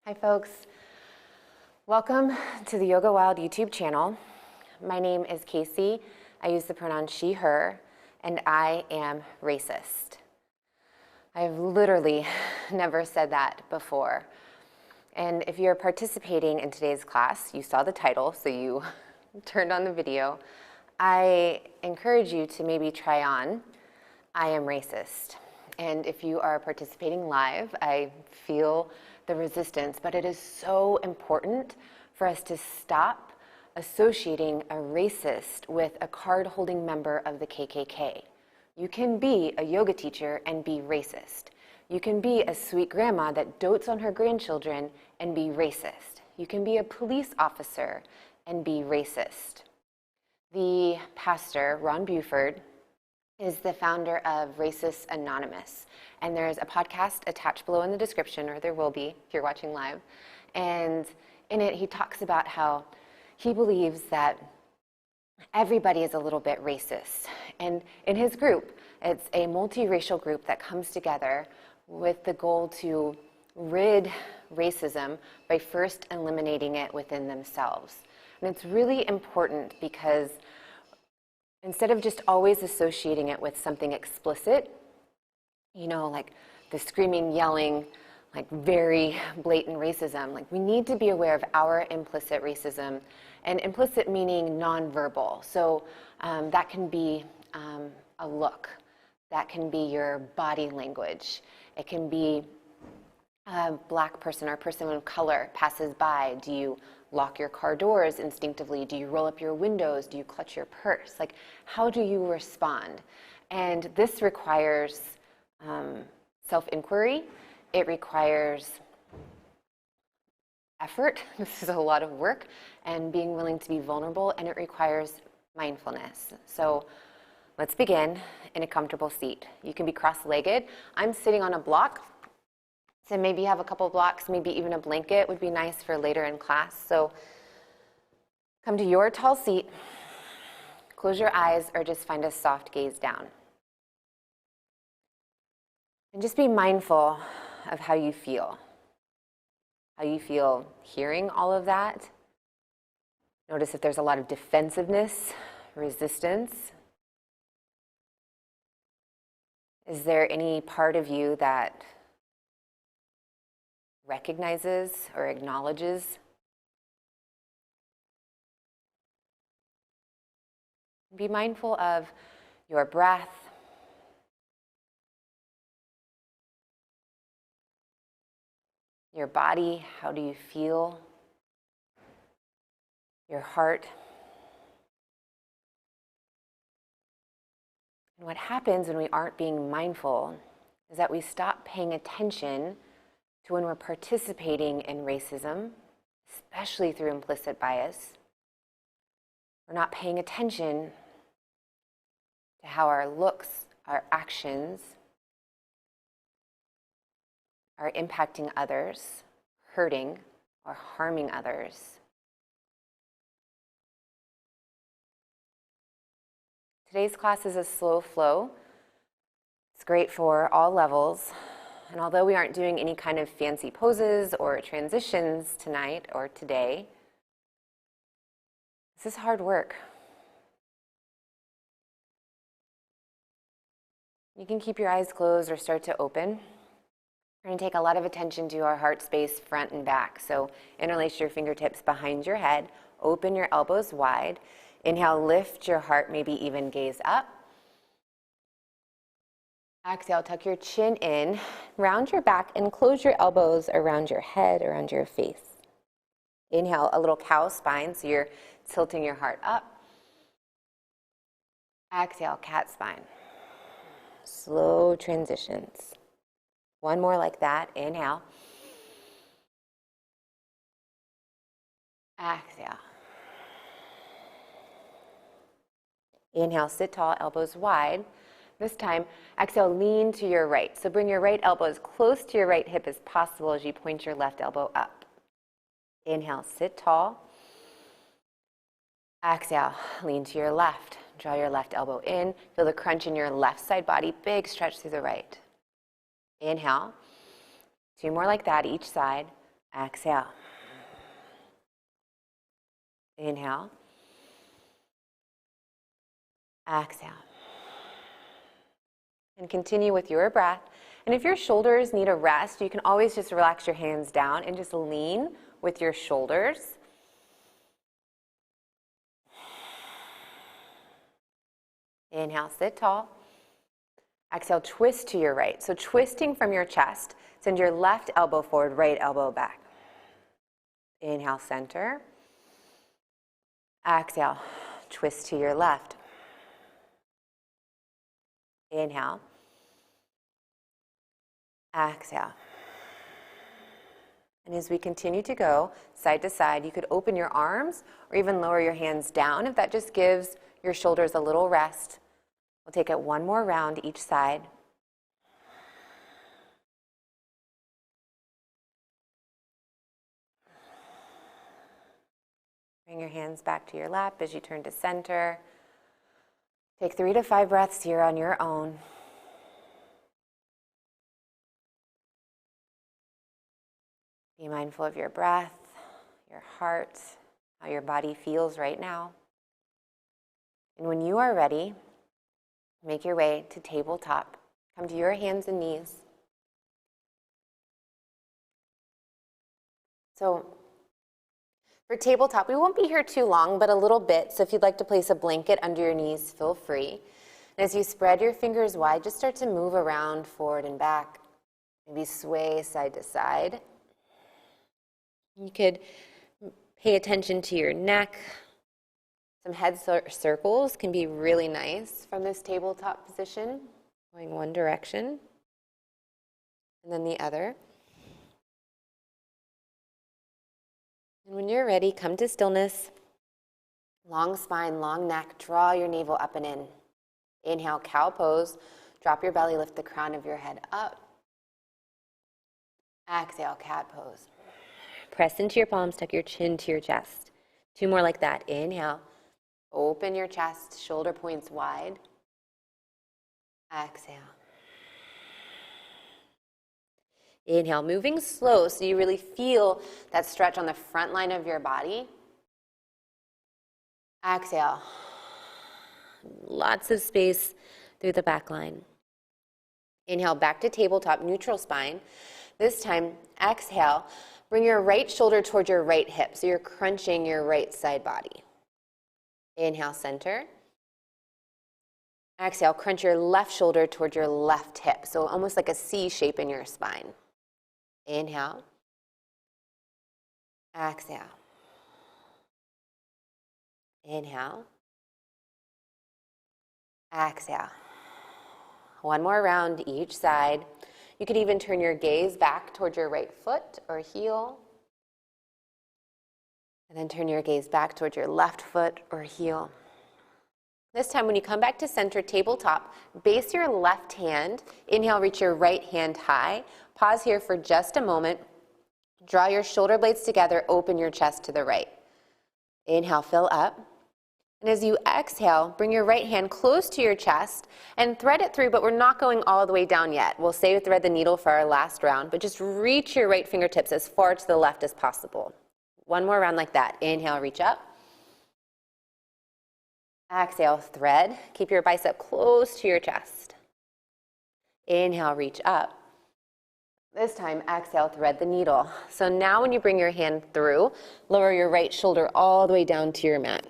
Hi folks, welcome to the Yoga Wild YouTube channel. My name is Casey. I use the pronoun she, her, and I am racist. I've literally never said that before. And if you're participating in today's class, you saw the title, so you turned on the video. I encourage you to maybe try on, I am racist. And if you are participating live, I feel the resistance, but it is so important for us to stop associating a racist with a card-holding member of the KKK. You can be a yoga teacher and be racist. You can be a sweet grandma that dotes on her grandchildren and be racist. You can be a police officer and be racist. The pastor, Ron Buford, is the founder of Racists Anonymous. And there's a podcast attached below in the description, or there will be if you're watching live. And in it, he talks about how he believes that everybody is a little bit racist. And in his group, it's a multiracial group that comes together with the goal to rid racism by first eliminating it within themselves. And it's really important because instead of just always associating it with something explicit, you know, like the screaming, yelling, like very blatant racism, like we need to be aware of our implicit racism, and implicit meaning nonverbal. So that can be a look, that can be your body language, it can be a black person or a person of color passes by. Do you lock your car doors instinctively? Do you roll up your windows? Do you clutch your purse? Like, how do you respond? And this requires self-inquiry. It requires effort. This is a lot of work, and being willing to be vulnerable, and it requires mindfulness. So let's begin in a comfortable seat. You can be cross-legged. I'm sitting on a block. So maybe you have a couple blocks, maybe even a blanket would be nice for later in class. So come to your tall seat, close your eyes, or just find a soft gaze down. And just be mindful of how you feel hearing all of that. Notice if there's a lot of defensiveness, resistance. Is there any part of you that recognizes or acknowledges? Be mindful of your breath, your body. How do you feel? Your heart. And what happens when we aren't being mindful is that we stop paying attention to when we're participating in racism, especially through implicit bias. We're not paying attention to how our looks, our actions are impacting others, hurting or harming others. Today's class is a slow flow. It's great for all levels. And although we aren't doing any kind of fancy poses or transitions tonight or today, this is hard work. You can keep your eyes closed or start to open. We're going to take a lot of attention to our heart space front and back. So interlace your fingertips behind your head, open your elbows wide. Inhale, lift your heart, maybe even gaze up. Exhale, tuck your chin in, round your back, and close your elbows around your head, around your face. Inhale, a little cow spine, so you're tilting your heart up. Exhale, cat spine. Slow transitions. One more like that. Inhale. Exhale. Inhale, sit tall, elbows wide. This time, exhale, lean to your right. So bring your right elbow as close to your right hip as possible as you point your left elbow up. Inhale, sit tall. Exhale, lean to your left. Draw your left elbow in. Feel the crunch in your left side body. Big stretch through the right. Inhale. 2 more like that each side. Exhale. Inhale. Exhale. And continue with your breath. And if your shoulders need a rest, you can always just relax your hands down and just lean with your shoulders. Inhale, sit tall. Exhale, twist to your right. So twisting from your chest, send your left elbow forward, right elbow back. Inhale, center. Exhale, twist to your left. Inhale. Exhale. And as we continue to go side to side, you could open your arms or even lower your hands down if that just gives your shoulders a little rest. We'll take it one more round each side. Bring your hands back to your lap as you turn to center. Take 3 to 5 breaths here on your own. Be mindful of your breath, your heart, how your body feels right now. And when you are ready, make your way to tabletop. Come to your hands and knees. So for tabletop, we won't be here too long, but a little bit. So if you'd like to place a blanket under your knees, feel free. And as you spread your fingers wide, just start to move around forward and back. Maybe sway side to side. You could pay attention to your neck. Some head circles can be really nice from this tabletop position, going one direction and then the other. And when you're ready, come to stillness. Long spine, long neck, draw your navel up and in. Inhale, cow pose. Drop your belly, lift the crown of your head up. Exhale, cat pose. Press into your palms, tuck your chin to your chest. 2 more like that. Inhale. Open your chest, shoulder points wide. Exhale. Inhale, moving slow so you really feel that stretch on the front line of your body. Exhale. Lots of space through the back line. Inhale, back to tabletop, neutral spine. This time, exhale. Bring your right shoulder towards your right hip, so you're crunching your right side body. Inhale, center. Exhale, crunch your left shoulder towards your left hip, so almost like a C shape in your spine. Inhale. Exhale. Inhale. Exhale. One more round each side. You could even turn your gaze back towards your right foot or heel. And then turn your gaze back towards your left foot or heel. This time when you come back to center tabletop, base your left hand. Inhale, reach your right hand high. Pause here for just a moment. Draw your shoulder blades together, open your chest to the right. Inhale, fill up. And as you exhale, bring your right hand close to your chest and thread it through, but we're not going all the way down yet. We'll say we thread the needle for our last round, but just reach your right fingertips as far to the left as possible. One more round like that. Inhale, reach up. Exhale, thread. Keep your bicep close to your chest. Inhale, reach up. This time, exhale, thread the needle. So now when you bring your hand through, lower your right shoulder all the way down to your mat.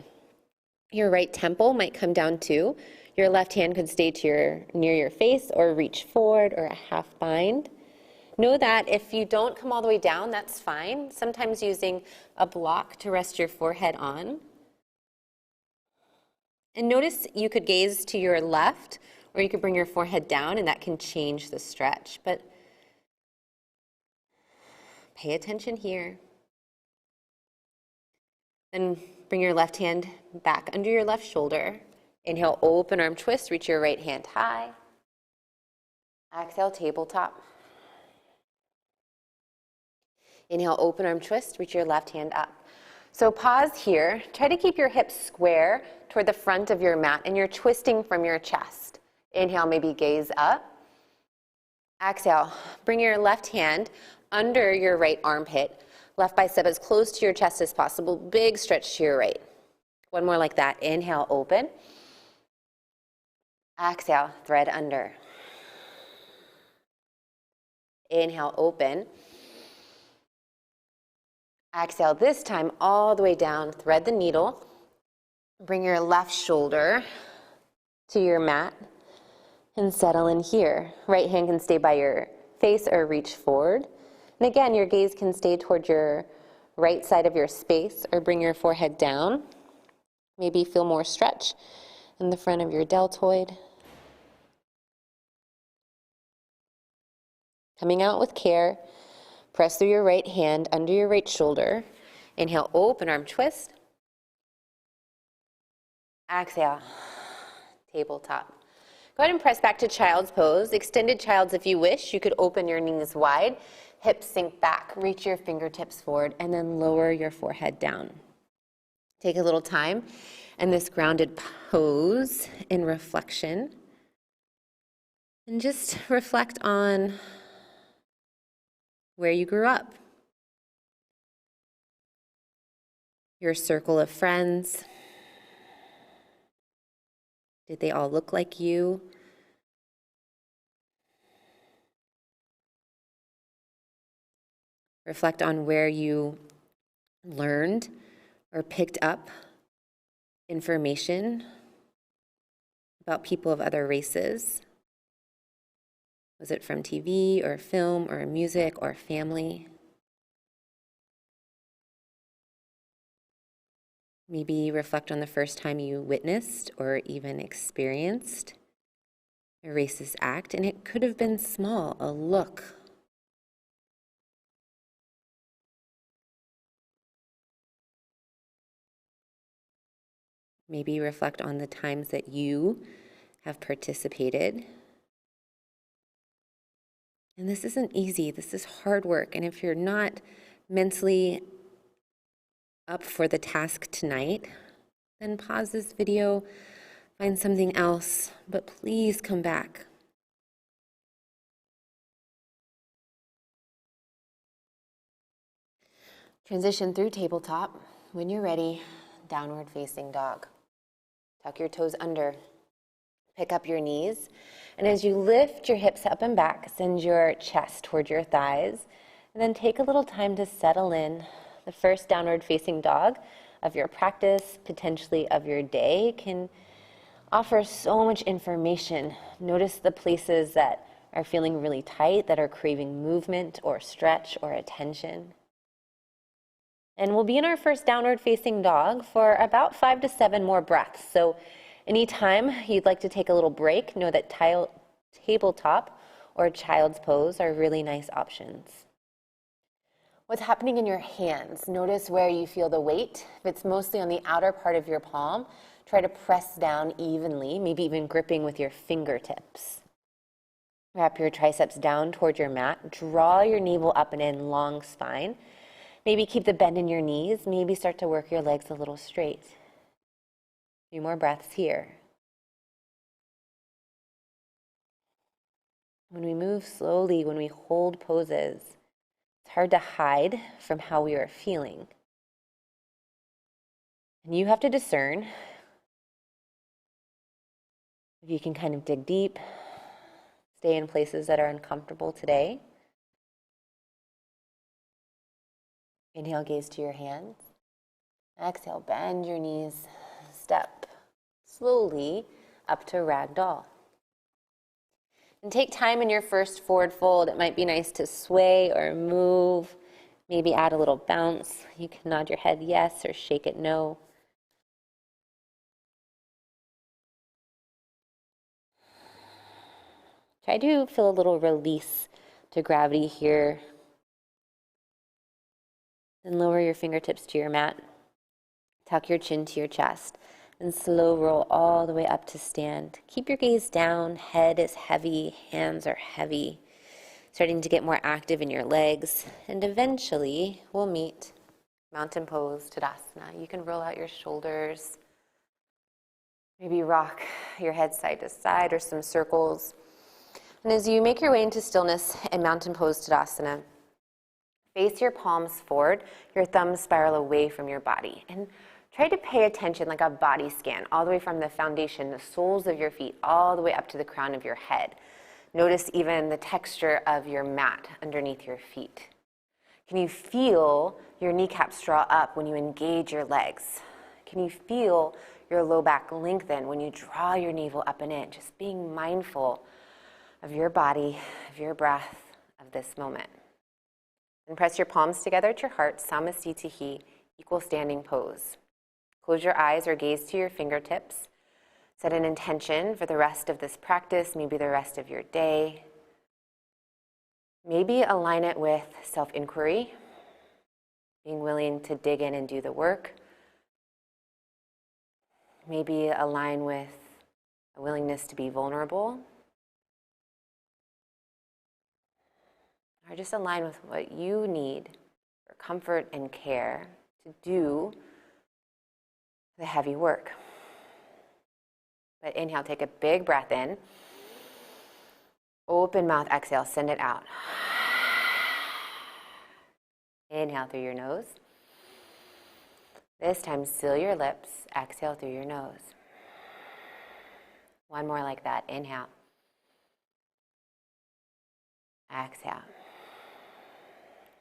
Your right temple might come down too. Your left hand could stay to near your face or reach forward or a half bind. Know that if you don't come all the way down, that's fine. Sometimes using a block to rest your forehead on. And notice you could gaze to your left or you could bring your forehead down and that can change the stretch. But pay attention here. Then bring your left hand back under your left shoulder. Inhale, open arm twist, reach your right hand high. Exhale, tabletop. Inhale, open arm twist, reach your left hand up. So pause here. Try to keep your hips square toward the front of your mat and you're twisting from your chest. Inhale, maybe gaze up. Exhale, bring your left hand under your right armpit. Left bicep as close to your chest as possible. Big stretch to your right. One more like that. Inhale, open. Exhale, thread under. Inhale, open. Exhale, this time all the way down. Thread the needle. Bring your left shoulder to your mat and settle in here. Right hand can stay by your face or reach forward. And again, your gaze can stay toward your right side of your space or bring your forehead down. Maybe feel more stretch in the front of your deltoid. Coming out with care, press through your right hand under your right shoulder. Inhale, open arm twist. Exhale, tabletop. Go ahead and press back to child's pose. Extended child's if you wish. You could open your knees wide, hips sink back, reach your fingertips forward, and then lower your forehead down. Take a little time in this grounded pose in reflection. And just reflect on where you grew up, your circle of friends. Did they all look like you? Reflect on where you learned or picked up information about people of other races. Was it from TV or film or music or family? Maybe reflect on the first time you witnessed or even experienced a racist act, and it could have been small, a look. Maybe reflect on the times that you have participated. And this isn't easy, this is hard work. And if you're not mentally up for the task tonight, then pause this video, find something else, but please come back. Transition through tabletop. When you're ready, downward facing dog. Tuck your toes under. Pick up your knees. And as you lift your hips up and back, send your chest toward your thighs. And then take a little time to settle in. The first downward facing dog of your practice, potentially of your day, can offer so much information. Notice the places that are feeling really tight, that are craving movement or stretch or attention. And we'll be in our first downward facing dog for about 5 to 7 more breaths. So anytime you'd like to take a little break, know that tabletop or child's pose are really nice options. What's happening in your hands? Notice where you feel the weight. If it's mostly on the outer part of your palm, try to press down evenly, maybe even gripping with your fingertips. Wrap your triceps down toward your mat. Draw your navel up and in, long spine. Maybe keep the bend in your knees. Maybe start to work your legs a little straight. A few more breaths here. When we move slowly, when we hold poses, it's hard to hide from how we are feeling. And you have to discern if you can kind of dig deep, stay in places that are uncomfortable today. Inhale, gaze to your hands. Exhale, bend your knees, step slowly up to ragdoll. And take time in your first forward fold. It might be nice to sway or move, maybe add a little bounce. You can nod your head yes or shake it no. Try to feel a little release to gravity here. Then lower your fingertips to your mat. Tuck your chin to your chest. And slow roll all the way up to stand. Keep your gaze down. Head is heavy. Hands are heavy. Starting to get more active in your legs. And eventually, we'll meet mountain pose, Tadasana. You can roll out your shoulders. Maybe rock your head side to side or some circles. And as you make your way into stillness and mountain pose, Tadasana, Face your palms forward, your thumbs spiral away from your body. And try to pay attention like a body scan, all the way from the foundation, the soles of your feet, all the way up to the crown of your head. Notice even the texture of your mat underneath your feet. Can you feel your kneecaps draw up when you engage your legs? Can you feel your low back lengthen when you draw your navel up and in? Just being mindful of your body, of your breath, of this moment. And press your palms together at your heart, Samasthiti, equal standing pose. Close your eyes or gaze to your fingertips. Set an intention for the rest of this practice, maybe the rest of your day. Maybe align it with self-inquiry, being willing to dig in and do the work. Maybe align with a willingness to be vulnerable. Or just align with what you need for comfort and care to do the heavy work. But inhale, take a big breath in. Open mouth, exhale, send it out. Inhale through your nose. This time, seal your lips. Exhale through your nose. One more like that. Inhale. Exhale.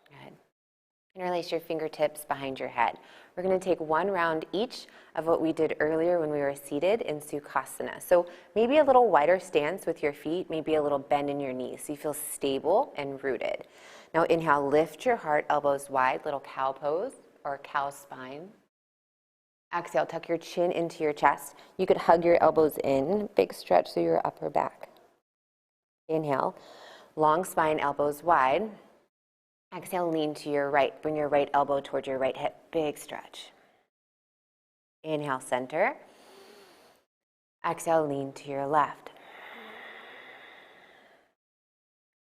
Good. Interlace your fingertips behind your head. We're going to take one round each of what we did earlier when we were seated in Sukhasana. So maybe a little wider stance with your feet, maybe a little bend in your knees so you feel stable and rooted. Now inhale, lift your heart, elbows wide, little cow pose or cow spine. Exhale, tuck your chin into your chest. You could hug your elbows in, big stretch through your upper back. Inhale, long spine, elbows wide. Exhale, lean to your right. Bring your right elbow towards your right hip. Big stretch. Inhale, center. Exhale, lean to your left.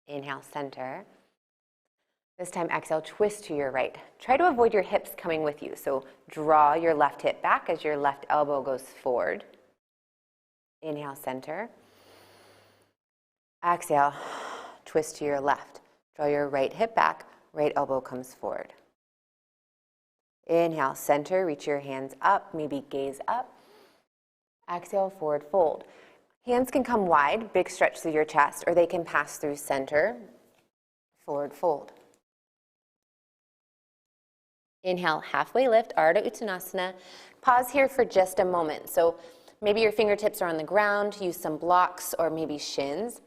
Inhale, center. This time, exhale, twist to your right. Try to avoid your hips coming with you. So draw your left hip back as your left elbow goes forward. Inhale, center. Exhale, twist to your left. Draw your right hip back, right elbow comes forward. Inhale, center, reach your hands up, maybe gaze up. Exhale, forward fold. Hands can come wide, big stretch through your chest, or they can pass through center, forward fold. Inhale, halfway lift, Ardha Uttanasana. Pause here for just a moment. So maybe your fingertips are on the ground, use some blocks or maybe shins.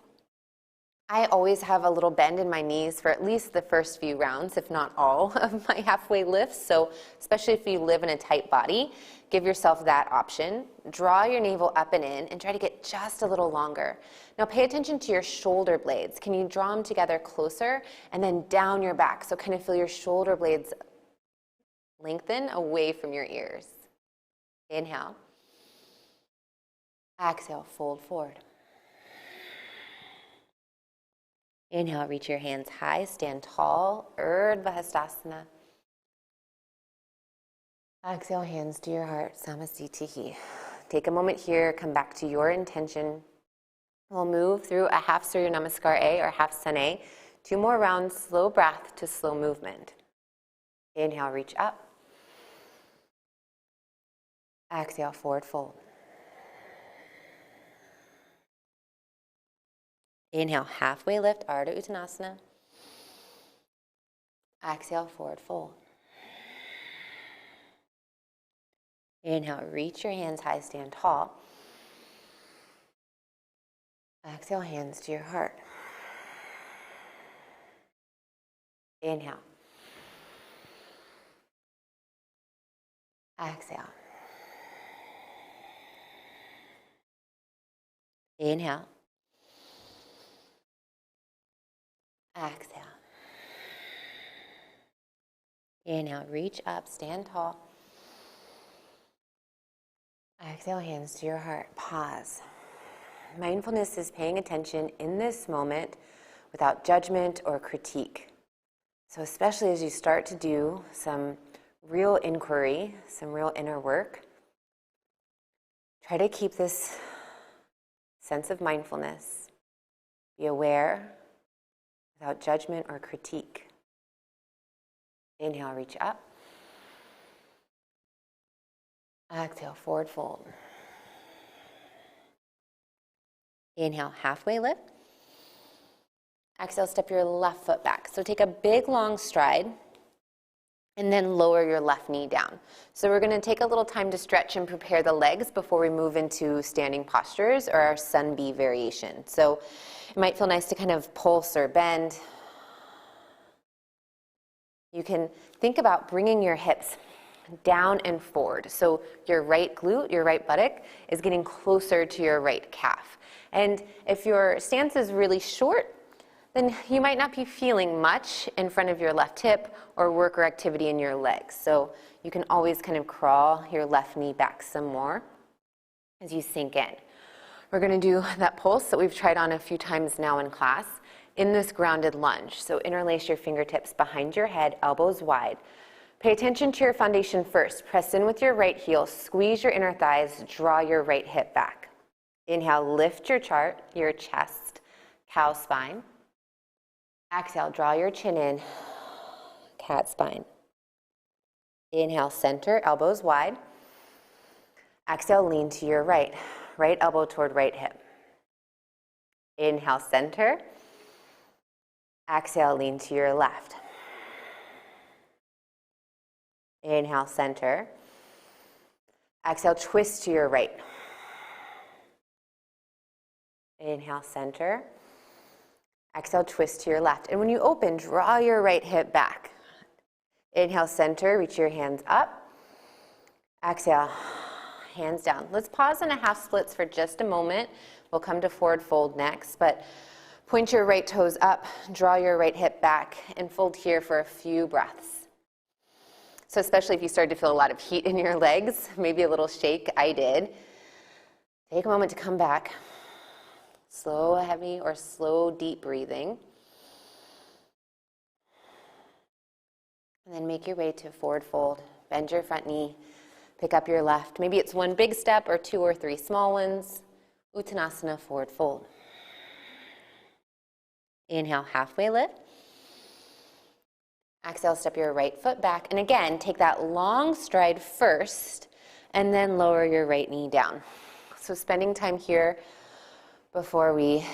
I always have a little bend in my knees for at least the first few rounds, if not all, of my halfway lifts. So especially if you live in a tight body, give yourself that option. Draw your navel up and in and try to get just a little longer. Now pay attention to your shoulder blades. Can you draw them together closer and then down your back? So kind of feel your shoulder blades lengthen away from your ears. Inhale. Exhale, fold forward. Inhale, reach your hands high, stand tall, Urdhva Hastasana. Exhale, hands to your heart, Samasthiti. Take a moment here, come back to your intention. We'll move through a half Surya Namaskar A or half Sun A. 2 more rounds, slow breath to slow movement. Inhale, reach up. Exhale, forward fold. Inhale, halfway lift, Ardha Uttanasana. Exhale, forward fold. Inhale, reach your hands high, stand tall. Exhale, hands to your heart. Inhale. Exhale. Inhale. Exhale. Inhale, reach up, stand tall. Exhale, hands to your heart. Pause. Mindfulness is paying attention in this moment without judgment or critique. So especially as you start to do some real inquiry, some real inner work, try to keep this sense of mindfulness. Be aware without judgment or critique. Inhale, reach up. Exhale, forward fold. Inhale, halfway lift. Exhale, step your left foot back. So take a big long stride and then lower your left knee down. So we're going to take a little time to stretch and prepare the legs before we move into standing postures or our sun bee variation. So it might feel nice to kind of pulse or bend. You can think about bringing your hips down and forward. So your right glute, your right buttock is getting closer to your right calf. And if your stance is really short, then you might not be feeling much in front of your left hip or work or activity in your legs. So you can always kind of crawl your left knee back some more as you sink in. We're going to do that pulse that we've tried on a few times now in class in this grounded lunge. So interlace your fingertips behind your head, elbows wide. Pay attention to your foundation first. Press in with your right heel, squeeze your inner thighs, draw your right hip back. Inhale, lift your chest, cow spine. Exhale, draw your chin in, cat spine. Inhale, center, elbows wide. Exhale, lean to your right elbow toward right hip. Inhale, center. Exhale, lean to your left. Inhale, center. Exhale, twist to your right. Inhale, center. Exhale, twist to your left. And when you open, draw your right hip back. Inhale, center, reach your hands up. Exhale, hands down. Let's pause in a half splits for just a moment. We'll come to forward fold next, but point your right toes up, draw your right hip back, and fold here for a few breaths. So especially if you start to feel a lot of heat in your legs, maybe a little shake, I did. Take a moment to come back. Slow, heavy, or slow, deep breathing. And then make your way to forward fold. Bend your front knee. Pick up your left. Maybe it's one big step or two or three small ones. Uttanasana, forward fold. Inhale, halfway lift. Exhale, step your right foot back. And again, take that long stride first, and then lower your right knee down. So spending time here before we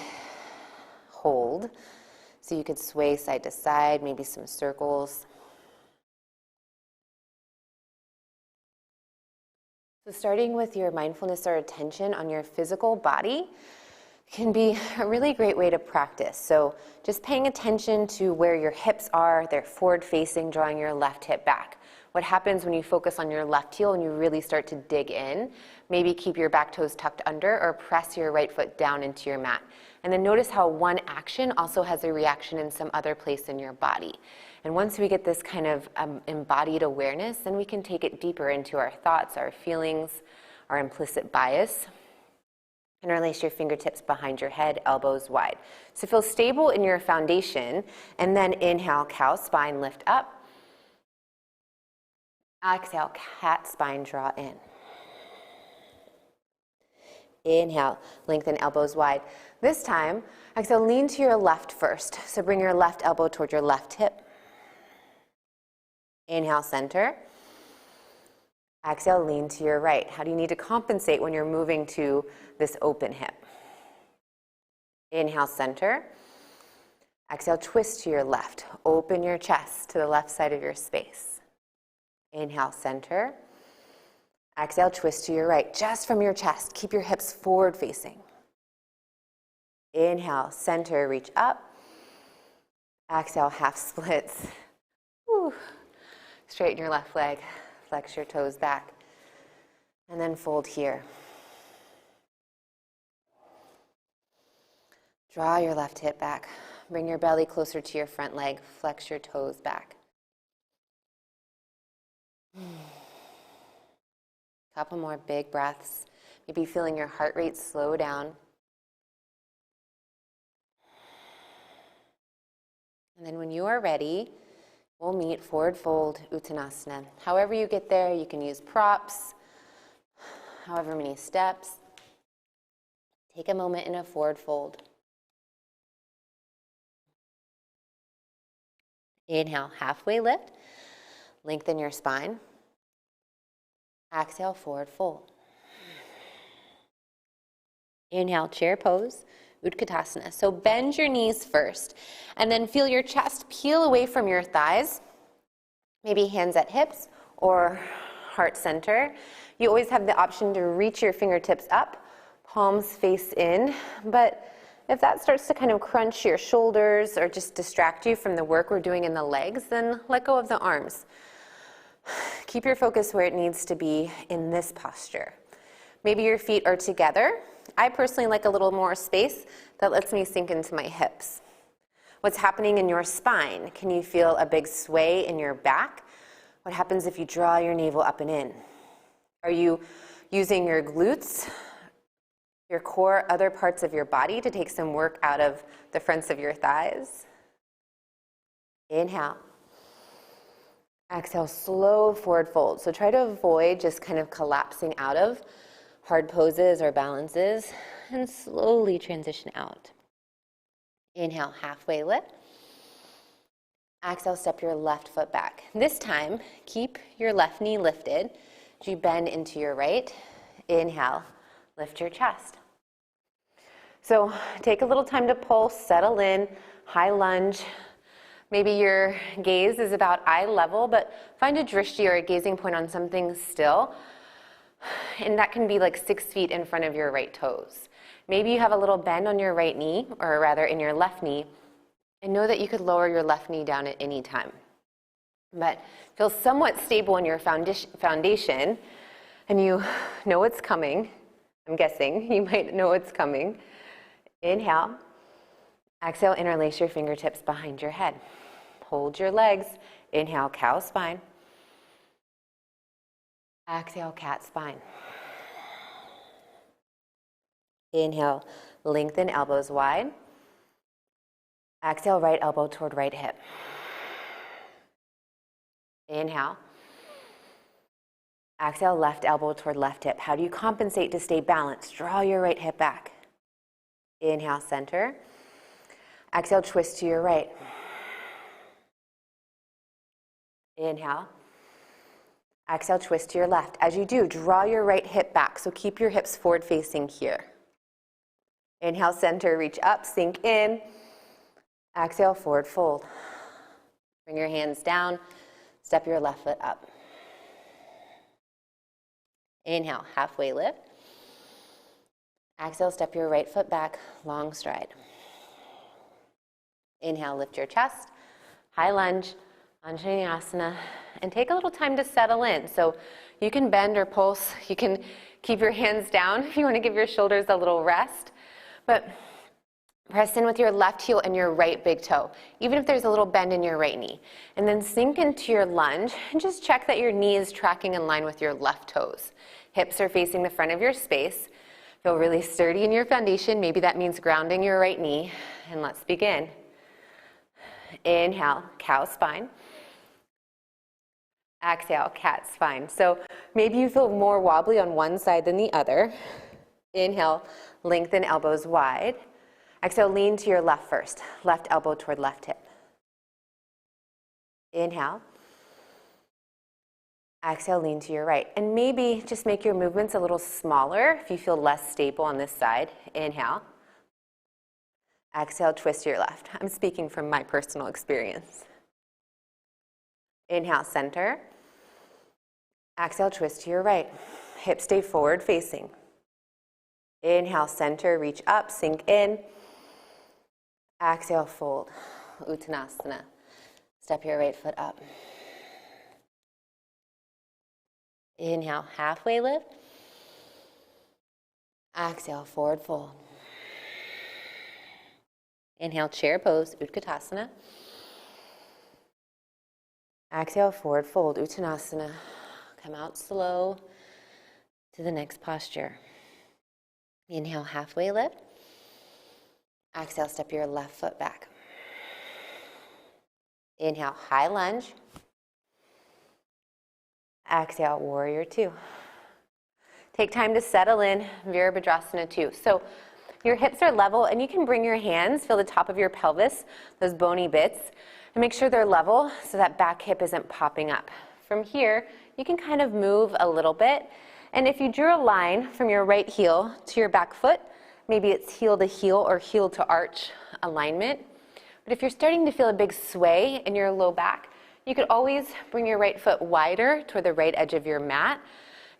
hold. So you could sway side to side, maybe some circles. So starting with your mindfulness or attention on your physical body can be a really great way to practice. So just paying attention to where your hips are, they're forward facing, drawing your left hip back. What happens when you focus on your left heel and you really start to dig in? Maybe keep your back toes tucked under or press your right foot down into your mat. And then notice how one action also has a reaction in some other place in your body. And once we get this kind of embodied awareness, then we can take it deeper into our thoughts, our feelings, our implicit bias. Interlace your fingertips behind your head, elbows wide. So feel stable in your foundation, and then inhale, cow spine, lift up. Exhale, cat spine, draw in. Inhale, lengthen elbows wide. This time, exhale, lean to your left first. So bring your left elbow toward your left hip. Inhale, center. Exhale, lean to your right. How do you need to compensate when you're moving to this open hip? Inhale, center. Exhale, twist to your left. Open your chest to the left side of your space. Inhale, center. Exhale, twist to your right, just from your chest. Keep your hips forward facing. Inhale, center, reach up. Exhale, half splits. Woo. Straighten your left leg, flex your toes back, and then fold here. Draw your left hip back. Bring your belly closer to your front leg, flex your toes back. Couple more big breaths. Maybe feeling your heart rate slow down. And then when you are ready, we'll meet forward fold Uttanasana. However you get there, you can use props, however many steps. Take a moment in a forward fold. Inhale, halfway lift. Lengthen your spine. Exhale, forward fold. Inhale, chair pose, Utkatasana. So bend your knees first, and then feel your chest peel away from your thighs. Maybe hands at hips or heart center. You always have the option to reach your fingertips up, palms face in, but if that starts to kind of crunch your shoulders or just distract you from the work we're doing in the legs, then let go of the arms. Keep your focus where it needs to be in this posture. Maybe your feet are together. I personally like a little more space that lets me sink into my hips. What's happening in your spine? Can you feel a big sway in your back? What happens if you draw your navel up and in? Are you using your glutes, your core, other parts of your body to take some work out of the fronts of your thighs? Inhale. Exhale, slow forward fold. So try to avoid just kind of collapsing out of hard poses or balances and slowly transition out. Inhale, halfway lift. Exhale, step your left foot back. This time, keep your left knee lifted as you bend into your right. Inhale, lift your chest. So take a little time to pulse, settle in, high lunge. Maybe your gaze is about eye level, but find a drishti or a gazing point on something still. And that can be like 6 feet in front of your right toes. Maybe you have a little bend on your right knee, or rather in your left knee, and know that you could lower your left knee down at any time. But feel somewhat stable in your foundation, and you know what's coming. I'm guessing you might know what's coming. Inhale. Exhale, interlace your fingertips behind your head. Hold your legs. Inhale, cow spine. Exhale, cat spine. Inhale, lengthen elbows wide. Exhale, right elbow toward right hip. Inhale. Exhale, left elbow toward left hip. How do you compensate to stay balanced? Draw your right hip back. Inhale, center. Exhale, twist to your right. Inhale. Exhale, twist to your left. As you do, draw your right hip back. So keep your hips forward facing here. Inhale, center, reach up, sink in. Exhale, forward fold. Bring your hands down, step your left foot up. Inhale, halfway lift. Exhale, step your right foot back, long stride. Inhale, lift your chest, high lunge, Anjaneyasana, and take a little time to settle in. So you can bend or pulse, you can keep your hands down if you want to give your shoulders a little rest, but press in with your left heel and your right big toe, even if there's a little bend in your right knee. And then sink into your lunge and just check that your knee is tracking in line with your left toes. Hips are facing the front of your space. Feel really sturdy in your foundation. Maybe that means grounding your right knee. And let's begin. Inhale, cow spine. Exhale, cat spine. So maybe you feel more wobbly on one side than the other. Inhale, lengthen elbows wide. Exhale, lean to your left first. Left elbow toward left hip. Inhale. Exhale, lean to your right. And maybe just make your movements a little smaller if you feel less stable on this side. Inhale. Exhale, twist to your left. I'm speaking from my personal experience. Inhale, center. Exhale, twist to your right. Hips stay forward facing. Inhale, center, reach up, sink in. Exhale, fold. Uttanasana. Step your right foot up. Inhale, halfway lift. Exhale, forward fold. Inhale, chair pose, Utkatasana. Exhale, forward fold, Uttanasana. Come out slow to the next posture. Inhale, halfway lift. Exhale, step your left foot back. Inhale, high lunge. Exhale, warrior two. Take time to settle in, Virabhadrasana 2. So your hips are level, and you can bring your hands, feel the top of your pelvis, those bony bits, and make sure they're level so that back hip isn't popping up. From here, you can kind of move a little bit. And if you drew a line from your right heel to your back foot, maybe it's heel to heel or heel to arch alignment. But if you're starting to feel a big sway in your low back, you could always bring your right foot wider toward the right edge of your mat,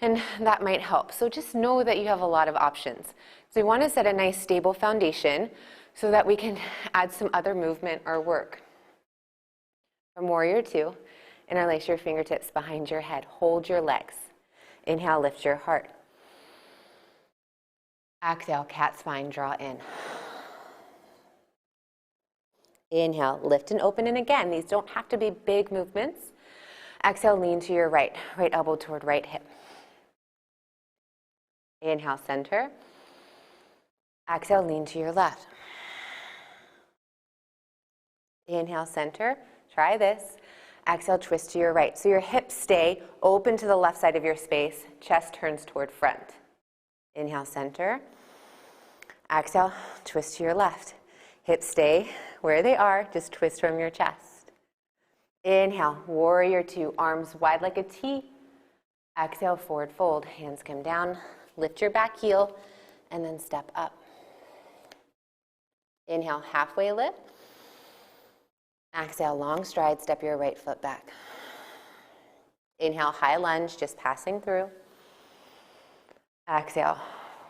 and that might help. So just know that you have a lot of options. So we want to set a nice stable foundation so that we can add some other movement or work. From Warrior Two, interlace your fingertips behind your head. Hold your legs. Inhale, lift your heart. Exhale, cat spine, draw in. Inhale, lift and open, and again, these don't have to be big movements. Exhale, lean to your right, right elbow toward right hip. Inhale, center. Exhale, lean to your left. Inhale, center. Try this. Exhale, twist to your right. So your hips stay open to the left side of your space. Chest turns toward front. Inhale, center. Exhale, twist to your left. Hips stay where they are. Just twist from your chest. Inhale, Warrior Two. Arms wide like a T. Exhale, forward fold. Hands come down. Lift your back heel and then step up. Inhale, halfway lift. Exhale, long stride, step your right foot back. Inhale, high lunge, just passing through. Exhale,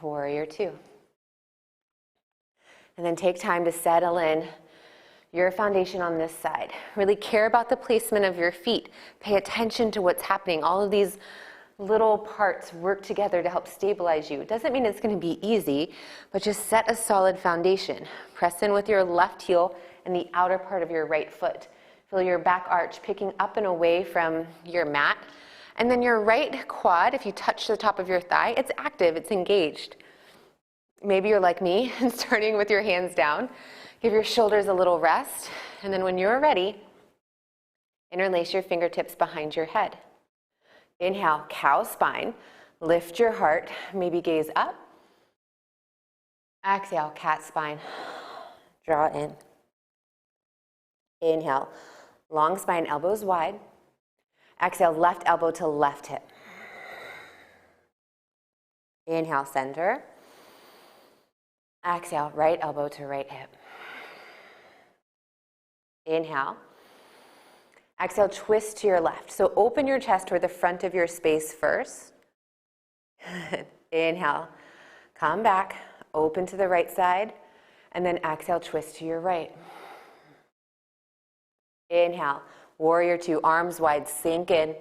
Warrior Two. And then take time to settle in your foundation on this side. Really care about the placement of your feet. Pay attention to what's happening. All of these little parts work together to help stabilize you. It doesn't mean it's going to be easy, but just set a solid foundation. Press in with your left heel and the outer part of your right foot. Feel your back arch picking up and away from your mat. And then your right quad, if you touch the top of your thigh, it's active, it's engaged. Maybe you're like me and starting with your hands down. Give your shoulders a little rest. And then when you're ready, interlace your fingertips behind your head. Inhale, cow spine. Lift your heart, maybe gaze up. Exhale, cat spine. Draw in. Inhale, long spine, elbows wide. Exhale, left elbow to left hip. Inhale, center. Exhale, right elbow to right hip. Inhale. Exhale, twist to your left. So open your chest toward the front of your space first. Inhale, come back, open to the right side, and then exhale, twist to your right. Inhale, Warrior Two, arms wide, sink in.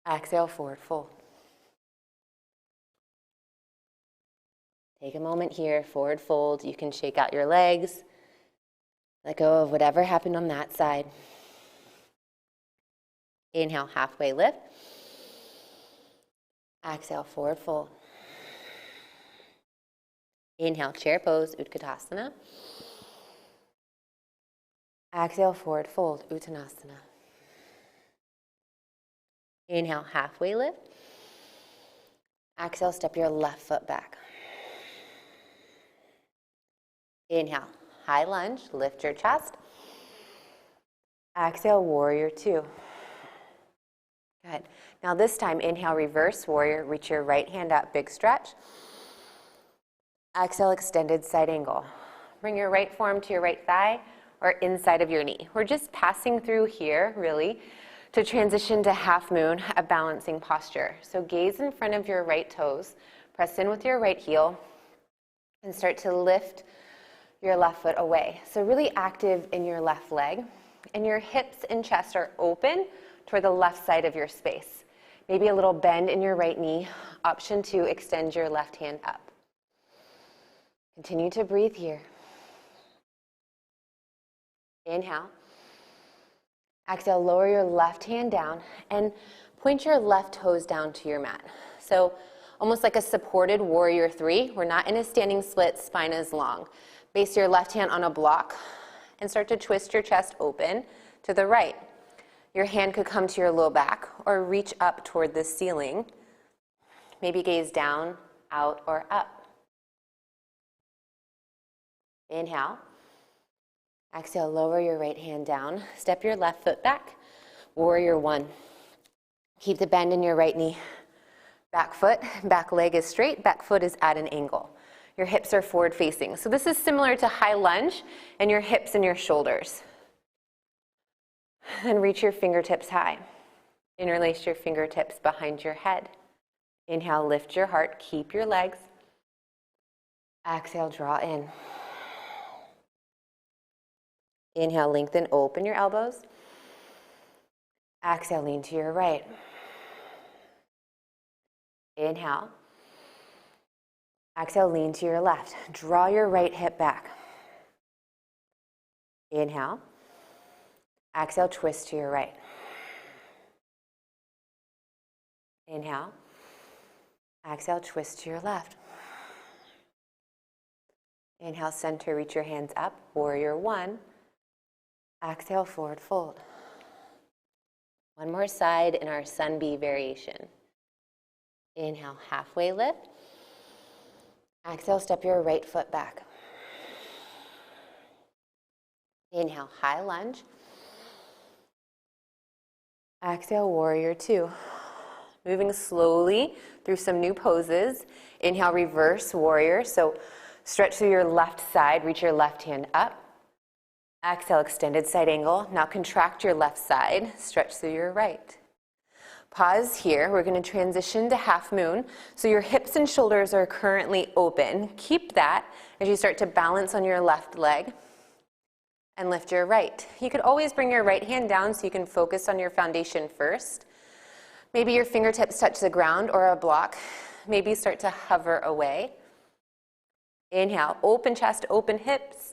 Exhale, forward fold. Take a moment here, forward fold. You can shake out your legs. Let go of whatever happened on that side. Inhale, halfway lift. Exhale, forward fold. Inhale, chair pose, Utkatasana. Exhale, forward fold, Uttanasana. Inhale, halfway lift. Exhale, step your left foot back. Inhale, high lunge, lift your chest. Exhale, Warrior Two. Good. Now this time, inhale, reverse warrior. Reach your right hand up, big stretch. Exhale, extended side angle. Bring your right forearm to your right thigh or inside of your knee. We're just passing through here, really, to transition to half moon, a balancing posture. So gaze in front of your right toes, press in with your right heel, and start to lift your left foot away. So really active in your left leg, and your hips and chest are open toward the left side of your space. Maybe a little bend in your right knee. Option 2, extend your left hand up. Continue to breathe here. Inhale. Exhale, lower your left hand down and point your left toes down to your mat. So almost like a supported Warrior 3. We're not in a standing split, spine is long. Base your left hand on a block and start to twist your chest open to the right. Your hand could come to your low back or reach up toward the ceiling. Maybe gaze down, out, or up. Inhale. Exhale, lower your right hand down. Step your left foot back. Warrior 1. Keep the bend in your right knee. Back foot, back leg is straight, back foot is at an angle. Your hips are forward facing. So this is similar to high lunge and your hips and your shoulders. Then reach your fingertips high. Interlace your fingertips behind your head. Inhale, lift your heart, keep your legs. Exhale, draw in. Inhale, lengthen, open your elbows. Exhale, lean to your right. Inhale. Exhale, lean to your left. Draw your right hip back. Inhale. Exhale, twist to your right. Inhale. Exhale, twist to your left. Inhale, center, reach your hands up. Warrior one. Exhale, forward fold. One more side in our sun bee variation. Inhale, halfway lift. Exhale, step your right foot back. Inhale, high lunge. Exhale, warrior two. Moving slowly through some new poses. Inhale, reverse warrior. So stretch through your left side, reach your left hand up. Exhale, extended side angle. Now contract your left side, stretch through your right. Pause here. We're going to transition to half moon. So your hips and shoulders are currently open. Keep that as you start to balance on your left leg and lift your right. You could always bring your right hand down so you can focus on your foundation first. Maybe your fingertips touch the ground or a block. Maybe start to hover away. Inhale, open chest, open hips.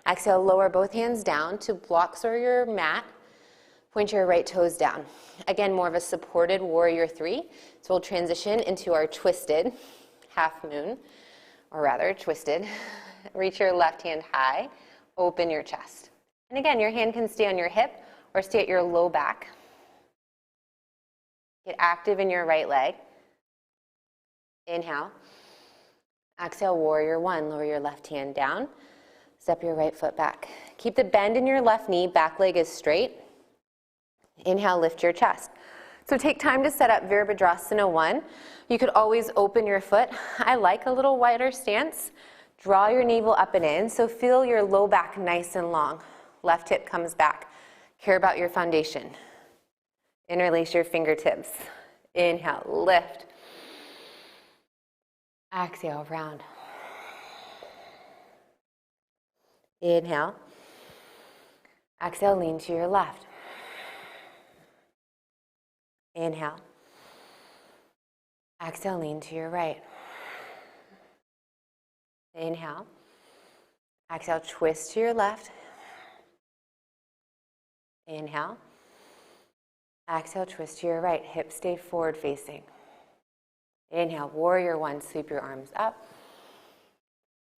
Exhale, lower both hands down to blocks or your mat. Point your right toes down. Again, more of a supported warrior three. So we'll transition into our twisted half moon, or rather twisted. Reach your left hand high, open your chest. And again, your hand can stay on your hip or stay at your low back. Get active in your right leg. Inhale. Exhale, warrior one. Lower your left hand down. Step your right foot back. Keep the bend in your left knee. Back leg is straight. Inhale, lift your chest. So take time to set up Virabhadrasana 1. You could always open your foot. I like a little wider stance. Draw your navel up and in. So feel your low back nice and long. Left hip comes back. Care about your foundation. Interlace your fingertips. Inhale, lift. Exhale, round. Inhale. Exhale, lean to your left. Inhale. Exhale, lean to your right. Inhale. Exhale, twist to your left. Inhale. Exhale, twist to your right. Hips stay forward facing. Inhale, warrior one, sweep your arms up.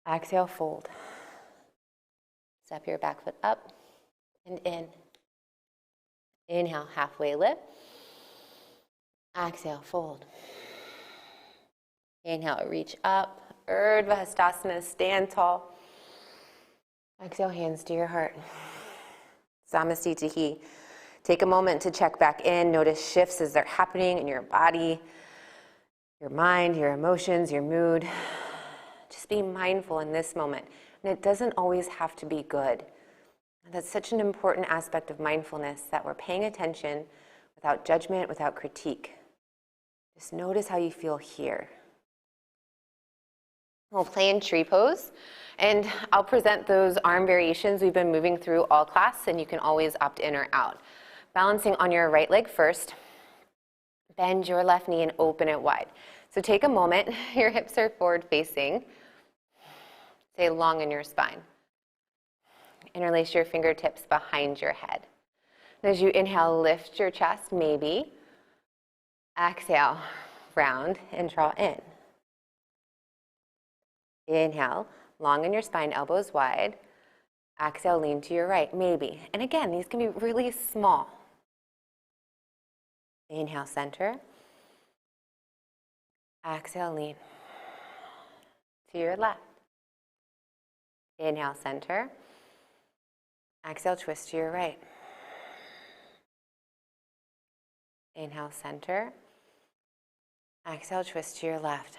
Exhale, fold. Step your back foot up and in. Inhale, halfway lift. Exhale, fold. Inhale, reach up. Urdhva Hastasana, stand tall. Exhale, hands to your heart. Samastitihi. Take a moment to check back in. Notice shifts as they're happening in your body, your mind, your emotions, your mood. Just be mindful in this moment. And it doesn't always have to be good. That's such an important aspect of mindfulness, that we're paying attention without judgment, without critique. Just notice how you feel here. We'll play in tree pose, and I'll present those arm variations we've been moving through all class, and you can always opt in or out. Balancing on your right leg first, bend your left knee and open it wide. So take a moment, your hips are forward facing, stay long in your spine. Interlace your fingertips behind your head. And as you inhale, lift your chest, maybe. Exhale, round and draw in. Inhale, long in your spine, elbows wide. Exhale, lean to your right, maybe. And again, these can be really small. Inhale, center. Exhale, lean to your left. Inhale, center. Exhale, twist to your right. Inhale, center. Exhale, twist to your left.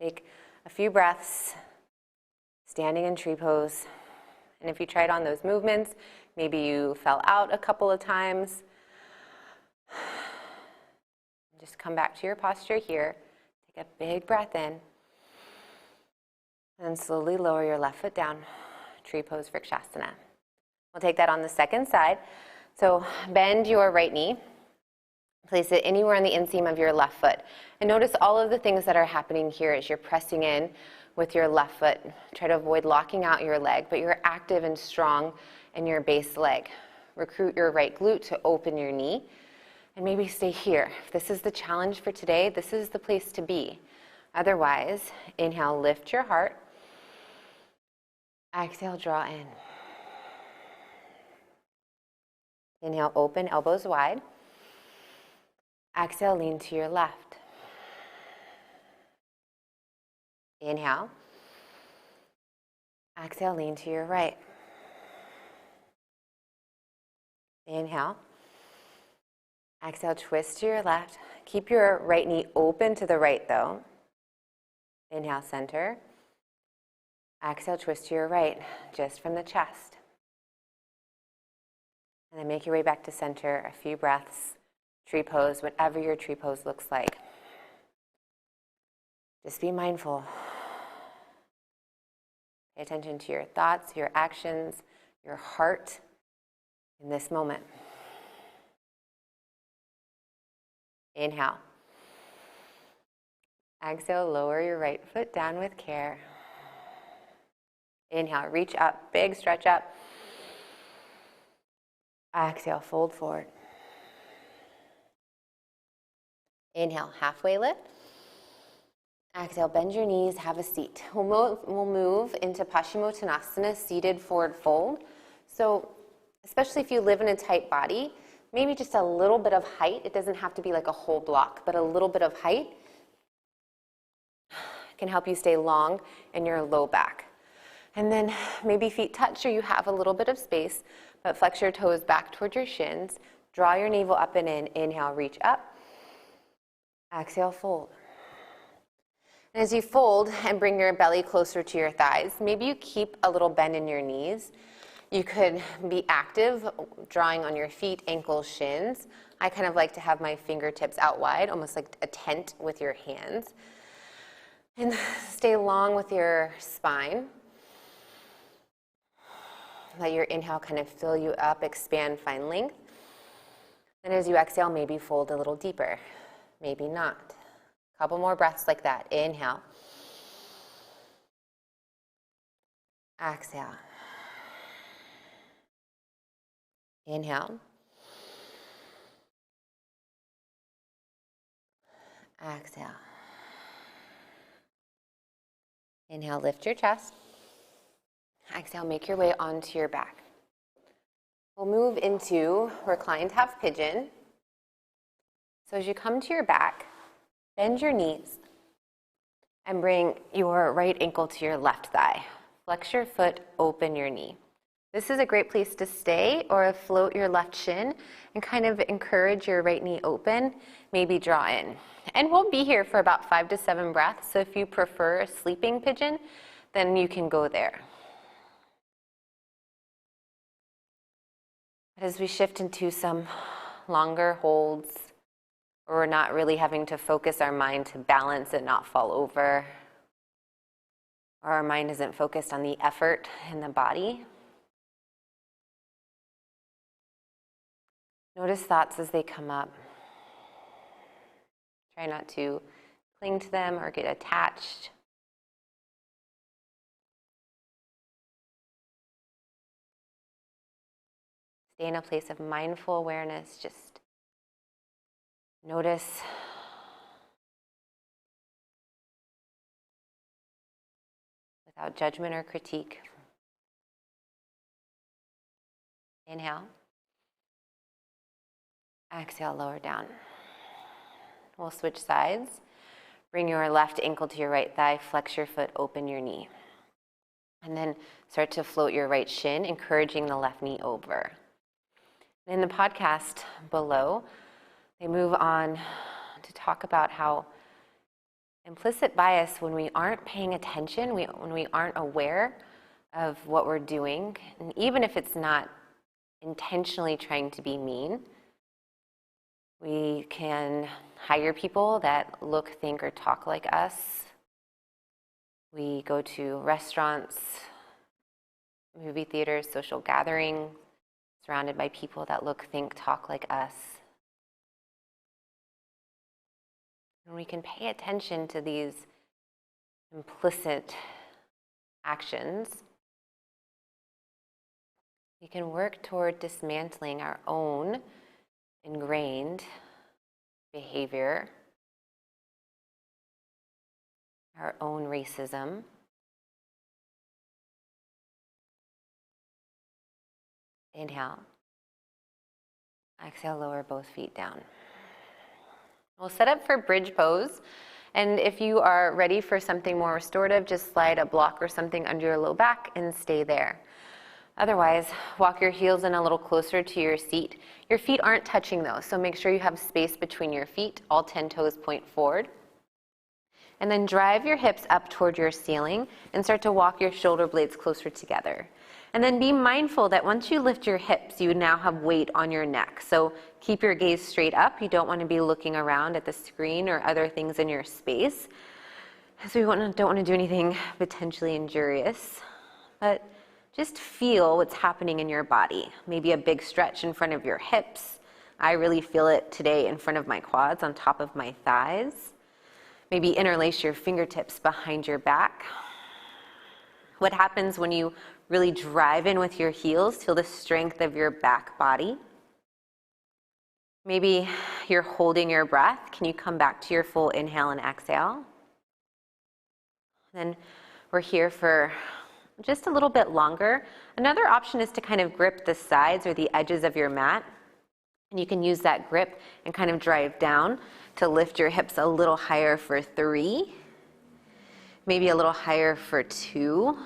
Take a few breaths, standing in tree pose. And if you tried on those movements, maybe you fell out a couple of times, just come back to your posture here. Take a big breath in. And then slowly lower your left foot down, tree pose, Vrikshasana. We'll take that on the second side. So bend your right knee. Place it anywhere on the inseam of your left foot. And notice all of the things that are happening here as you're pressing in with your left foot. Try to avoid locking out your leg, but you're active and strong in your base leg. Recruit your right glute to open your knee. And maybe stay here. If this is the challenge for today, this is the place to be. Otherwise, inhale, lift your heart. Exhale, draw in. Inhale, open, elbows wide. Exhale, lean to your left. Inhale. Exhale, lean to your right. Inhale. Exhale, twist to your left. Keep your right knee open to the right though. Inhale, center. Exhale, twist to your right, just from the chest. And then make your way back to center, a few breaths, tree pose, whatever your tree pose looks like. Just be mindful. Pay attention to your thoughts, your actions, your heart in this moment. Inhale. Exhale, lower your right foot down with care. Inhale, reach up, big stretch up. Exhale, fold forward. Inhale, halfway lift. Exhale, bend your knees, have a seat. We'll move into Paschimottanasana, seated forward fold. So, especially if you live in a tight body, maybe just a little bit of height. It doesn't have to be like a whole block, but a little bit of height can help you stay long in your low back. And then maybe feet touch or you have a little bit of space, but flex your toes back toward your shins. Draw your navel up and in. Inhale, reach up. Exhale, fold. And as you fold and bring your belly closer to your thighs, maybe you keep a little bend in your knees. You could be active, drawing on your feet, ankles, shins. I kind of like to have my fingertips out wide, almost like a tent with your hands. And stay long with your spine. Let your inhale kind of fill you up, expand, find length. And as you exhale, maybe fold a little deeper, maybe not. A couple more breaths like that. Inhale. Exhale. Inhale. Exhale. Inhale, lift your chest. Exhale, make your way onto your back. We'll move into reclined half pigeon. So as you come to your back, bend your knees and bring your right ankle to your left thigh. Flex your foot, open your knee. This is a great place to stay or float your left shin and kind of encourage your right knee open, maybe draw in. And we'll be here for about 5 to 7 breaths, so if you prefer a sleeping pigeon, then you can go there. As we shift into some longer holds, where we're not really having to focus our mind to balance and not fall over, or our mind isn't focused on the effort in the body. Notice thoughts as they come up. Try not to cling to them or get attached. Stay in a place of mindful awareness. Just notice without judgment or critique. Inhale. Exhale, lower down. We'll switch sides. Bring your left ankle to your right thigh, flex your foot, open your knee. And then start to float your right shin, encouraging the left knee over. In the podcast below, they move on to talk about how implicit bias, when we aren't paying attention, when we aren't aware of what we're doing, and even if it's not intentionally trying to be mean, we can hire people that look, think, or talk like us. We go to restaurants, movie theaters, social gatherings, surrounded by people that look, think, talk like us. And we can pay attention to these implicit actions. We can work toward dismantling our own ingrained behavior, our own racism. Inhale. Exhale, lower both feet down. We'll set up for bridge pose. And if you are ready for something more restorative, just slide a block or something under your low back and stay there. Otherwise, walk your heels in a little closer to your seat. Your feet aren't touching though, so make sure you have space between your feet. All 10 toes point forward. And then drive your hips up toward your ceiling and start to walk your shoulder blades closer together. And then be mindful that once you lift your hips, you now have weight on your neck. So keep your gaze straight up. You don't want to be looking around at the screen or other things in your space. So we don't want to do anything potentially injurious. But just feel what's happening in your body. Maybe a big stretch in front of your hips. I really feel it today in front of my quads, on top of my thighs. Maybe interlace your fingertips behind your back. What happens when you really drive in with your heels? Feel the strength of your back body. Maybe you're holding your breath. Can you come back to your full inhale and exhale? Then we're here for just a little bit longer. Another option is to kind of grip the sides or the edges of your mat. And you can use that grip and kind of drive down to lift your hips a little higher for 3. Maybe a little higher for 2.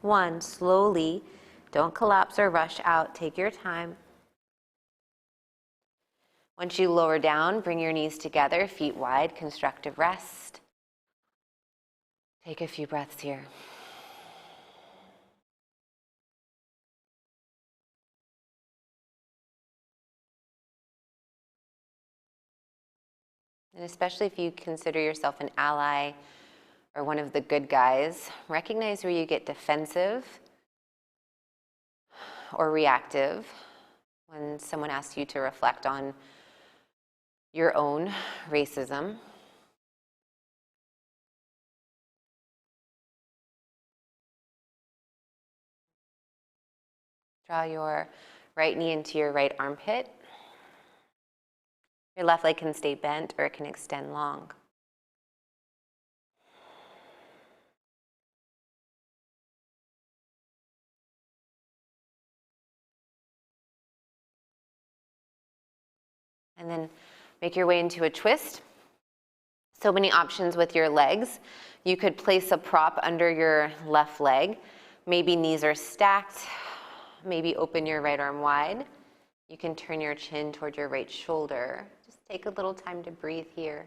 1, slowly. Don't collapse or rush out. Take your time. Once you lower down, bring your knees together, feet wide, constructive rest. Take a few breaths here. And especially if you consider yourself an ally or one of the good guys, recognize where you get defensive or reactive when someone asks you to reflect on your own racism. Draw your right knee into your right armpit. Your left leg can stay bent or it can extend long. And then make your way into a twist. So many options with your legs. You could place a prop under your left leg. Maybe knees are stacked. Maybe open your right arm wide. You can turn your chin toward your right shoulder. Just take a little time to breathe here.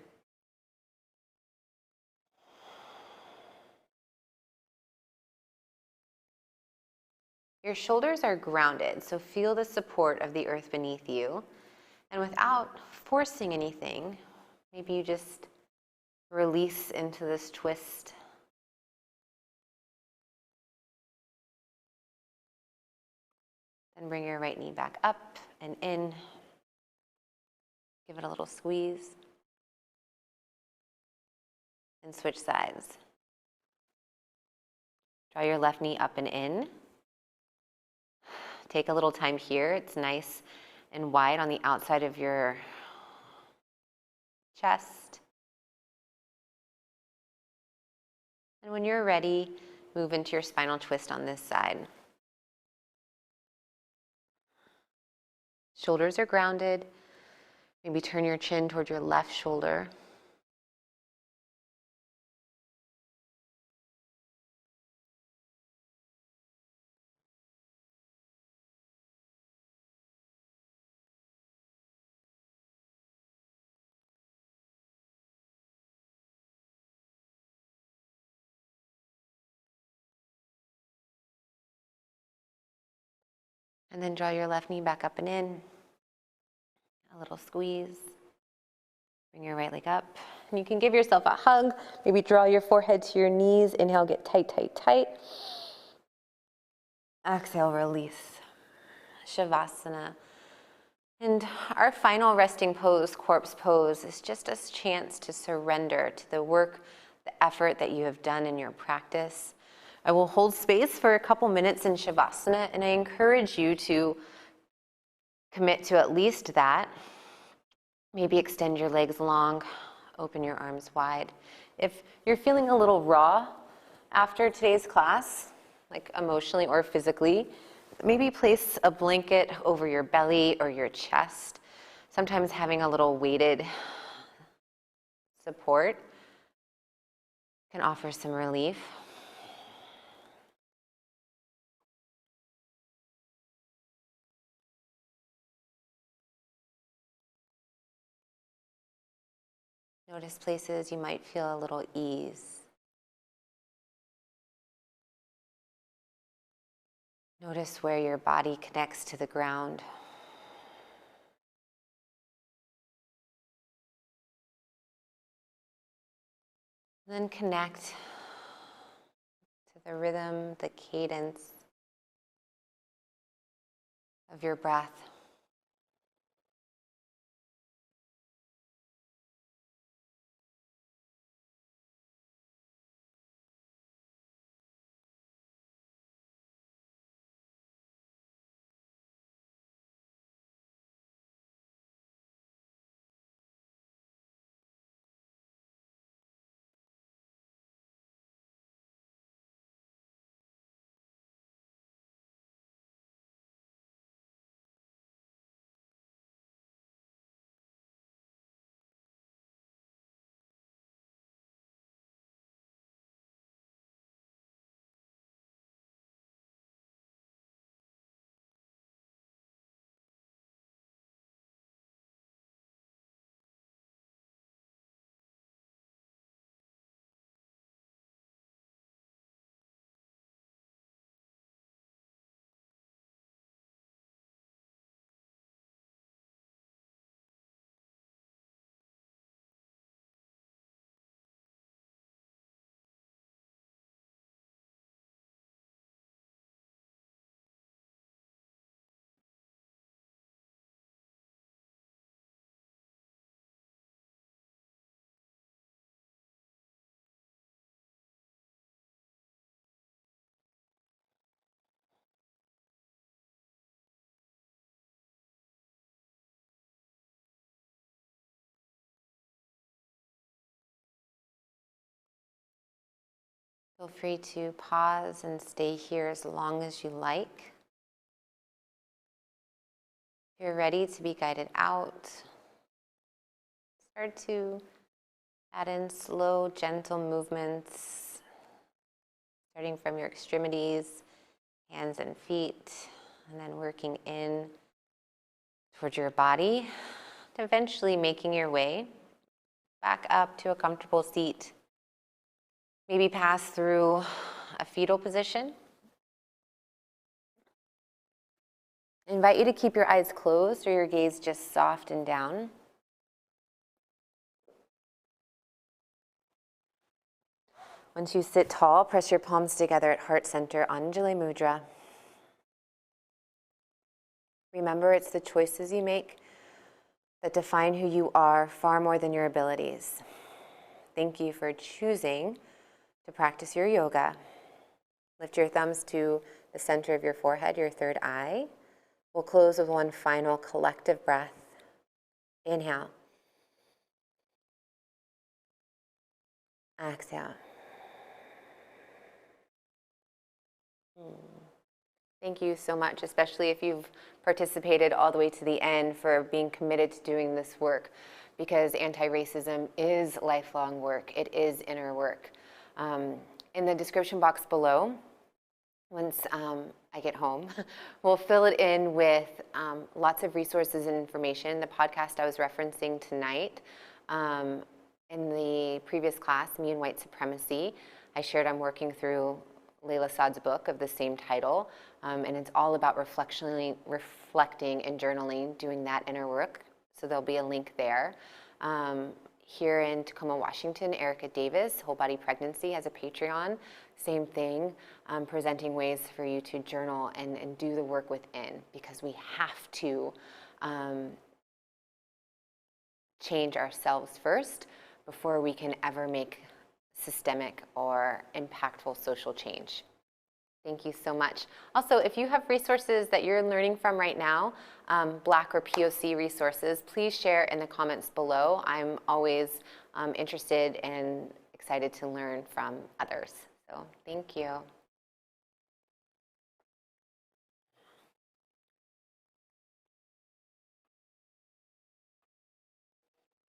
Your shoulders are grounded, so feel the support of the earth beneath you. And without forcing anything, maybe you just release into this twist. Then bring your right knee back up and in. Give it a little squeeze. And switch sides. Draw your left knee up and in. Take a little time here. It's nice and wide on the outside of your chest. And when you're ready, move into your spinal twist on this side. Shoulders are grounded. Maybe turn your chin toward your left shoulder. And then draw your left knee back up and in. A little squeeze. Bring your right leg up. And you can give yourself a hug. Maybe draw your forehead to your knees. Inhale, get tight, tight, tight. Exhale, release. Shavasana. And our final resting pose, corpse pose, is just a chance to surrender to the work, the effort that you have done in your practice. I will hold space for a couple minutes in Shavasana, and I encourage you to commit to at least that. Maybe extend your legs long, open your arms wide. If you're feeling a little raw after today's class, like emotionally or physically, maybe place a blanket over your belly or your chest. Sometimes having a little weighted support can offer some relief. Notice places you might feel a little ease. Notice where your body connects to the ground. Then connect to the rhythm, the cadence of your breath. Feel free to pause and stay here as long as you like. If you're ready to be guided out, start to add in slow, gentle movements, starting from your extremities, hands and feet, and then working in towards your body, to eventually making your way back up to a comfortable seat. Maybe pass through a fetal position. I invite you to keep your eyes closed or your gaze just soft and down. Once you sit tall, press your palms together at heart center, Anjali Mudra. Remember, it's the choices you make that define who you are far more than your abilities. Thank you for choosing to practice your yoga. Lift your thumbs to the center of your forehead, your third eye. We'll close with one final collective breath. Inhale. Exhale. Thank you so much, especially if you've participated all the way to the end, for being committed to doing this work, because anti-racism is lifelong work. It is inner work. In the description box below, once I get home, we'll fill it in with lots of resources and information. The podcast I was referencing tonight, in the previous class, Me and White Supremacy, I shared I'm working through Layla Saad's book of the same title, and it's all about reflecting and journaling, doing that inner work. So there'll be a link there. Here in Tacoma, Washington, Erica Davis, Whole Body Pregnancy, has a Patreon. Same thing, presenting ways for you to journal and do the work within, because we have to change ourselves first before we can ever make systemic or impactful social change. Thank you so much. Also, if you have resources that you're learning from right now, Black or POC resources, please share in the comments below. I'm always interested and excited to learn from others. So thank you.